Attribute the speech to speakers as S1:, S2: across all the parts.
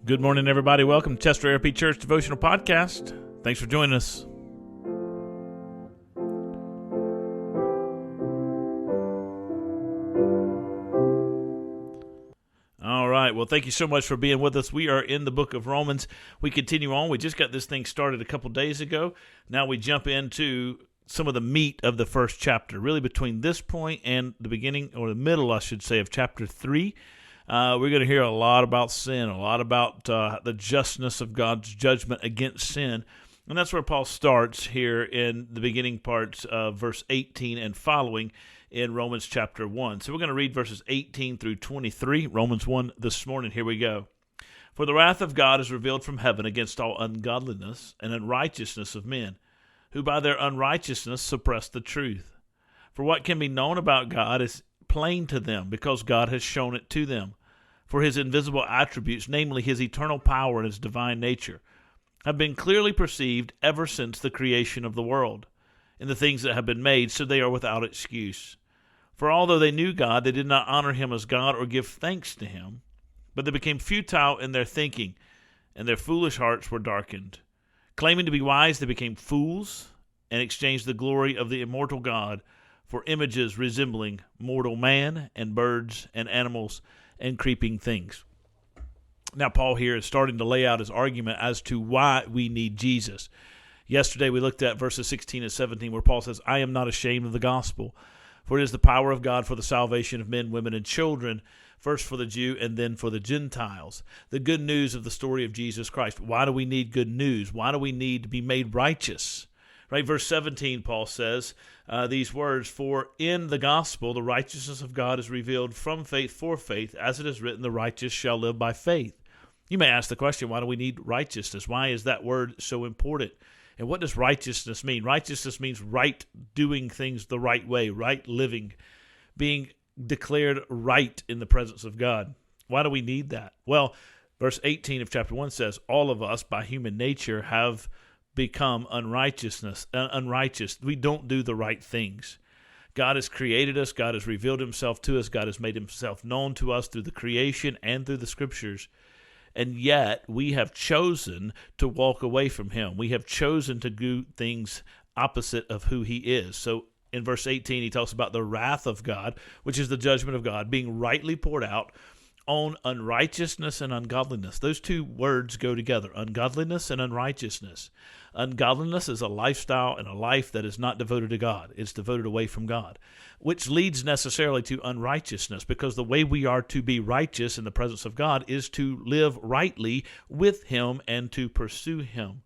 S1: Good morning, everybody. Welcome to Chester ARP Church Devotional Podcast. Thanks for joining us. All right. Well, thank you so much for being with us. We are in the book of Romans. We continue on. We just got this thing started a couple days ago. Now we jump into some of the meat of the first chapter, really between this point and the beginning, or the middle, I should say, of chapter 3. We're going to hear a lot about sin, a lot about the justness of God's judgment against sin. And that's where Paul starts here in the beginning parts of verse 18 and following in Romans chapter 1. So we're going to read verses 18 through 23, Romans 1 this morning. Here we go. For the wrath of God is revealed from heaven against all ungodliness and unrighteousness of men, who by their unrighteousness suppress the truth. For what can be known about God is plain to them, because God has shown it to them. For his invisible attributes, namely his eternal power and his divine nature, have been clearly perceived ever since the creation of the world, in the things that have been made, so they are without excuse. For although they knew God, they did not honor him as God or give thanks to him, but they became futile in their thinking, and their foolish hearts were darkened. Claiming to be wise, they became fools, and exchanged the glory of the immortal God for images resembling mortal man and birds and animals and creeping things. Now, Paul here is starting to lay out his argument as to why we need Jesus. Yesterday, we looked at verses 16 and 17, where Paul says, I am not ashamed of the gospel, for it is the power of God for the salvation of men, women, and children, first for the Jew and then for the Gentiles. The good news of the story of Jesus Christ. Why do we need good news? Why do we need to be made righteous? Right, verse 17, Paul says these words, for in the gospel the righteousness of God is revealed from faith for faith, as it is written, the righteous shall live by faith. You may ask the question, why do we need righteousness? Why is that word so important? And what does righteousness mean? Righteousness means right, doing things the right way, right living, being declared right in the presence of God. Why do we need that? Well, verse 18 of chapter 1 says, all of us by human nature have become unrighteous. We don't do the right things. God has created us. God has revealed himself to us. God has made himself known to us through the creation and through the scriptures. And yet we have chosen to walk away from him. We have chosen to do things opposite of who he is. So in verse 18, he talks about the wrath of God, which is the judgment of God, being rightly poured out on unrighteousness and ungodliness. Those two words go together, ungodliness and unrighteousness. Ungodliness is a lifestyle and a life that is not devoted to God. It's devoted away from God, which leads necessarily to unrighteousness, because the way we are to be righteous in the presence of God is to live rightly with him and to pursue him.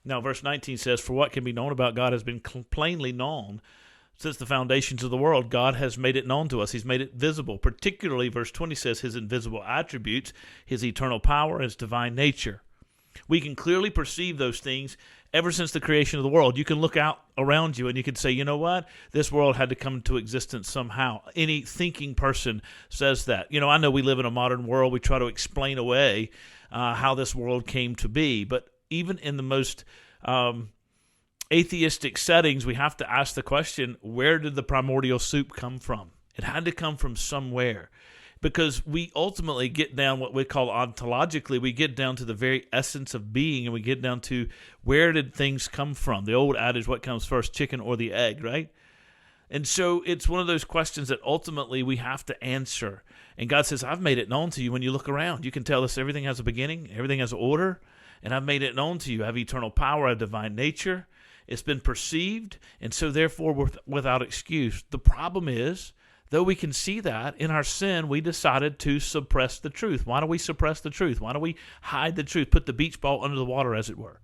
S1: Now, verse 19 says, for what can be known about God has been plainly known since the foundations of the world. God has made it known to us. He's made it visible. Particularly, verse 20 says, his invisible attributes, his eternal power, his divine nature. We can clearly perceive those things ever since the creation of the world. You can look out around you and you can say, you know what? This world had to come into existence somehow. Any thinking person says that. You know, I know we live in a modern world. We try to explain away how this world came to be. But even in the most atheistic settings, we have to ask the question, where did the primordial soup come from? It had to come from somewhere, because we ultimately get down what we call ontologically, we get down to the very essence of being, and we get down to where did things come from? The old adage, what comes first, chicken or the egg, right? And so it's one of those questions that ultimately we have to answer. And God says, I've made it known to you. When you look around, you can tell us everything has a beginning, everything has order, and I've made it known to you. I have eternal power, I have divine nature. It's been perceived, and so therefore without excuse. The problem is, though we can see that, in our sin, we decided to suppress the truth. Why do we suppress the truth? Why do we hide the truth, put the beach ball under the water, as it were?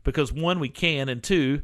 S1: Because one, we can, and two,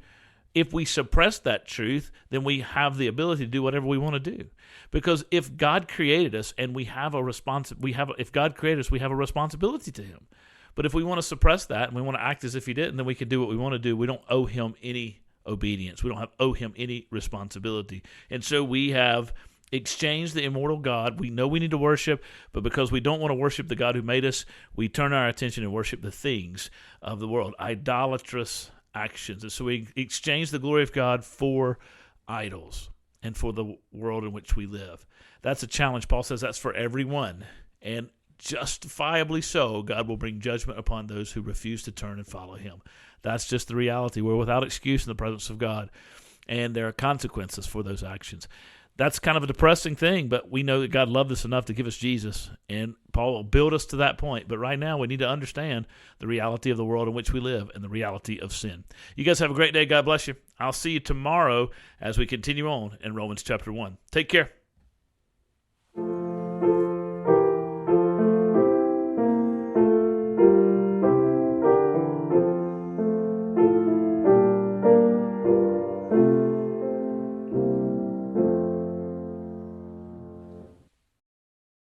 S1: if we suppress that truth, then we have the ability to do whatever we want to do. Because if God created us and if God created us, we have a responsibility to him. But if we want to suppress that and we want to act as if he didn't, then we can do what we want to do. We don't owe him any obedience. We don't owe him any responsibility. And so we have exchanged the immortal God. We know we need to worship, but because we don't want to worship the God who made us, we turn our attention and worship the things of the world, idolatrous actions. And so we exchange the glory of God for idols and for the world in which we live. That's a challenge. Paul says that's for everyone. And justifiably so, God will bring judgment upon those who refuse to turn and follow him. That's just the reality. We're without excuse in the presence of God, and there are consequences for those actions. That's kind of a depressing thing, but we know that God loved us enough to give us Jesus, and Paul will build us to that point. But right now, we need to understand the reality of the world in which we live and the reality of sin. You guys have a great day. God bless you. I'll see you tomorrow as we continue on in Romans chapter 1. Take care.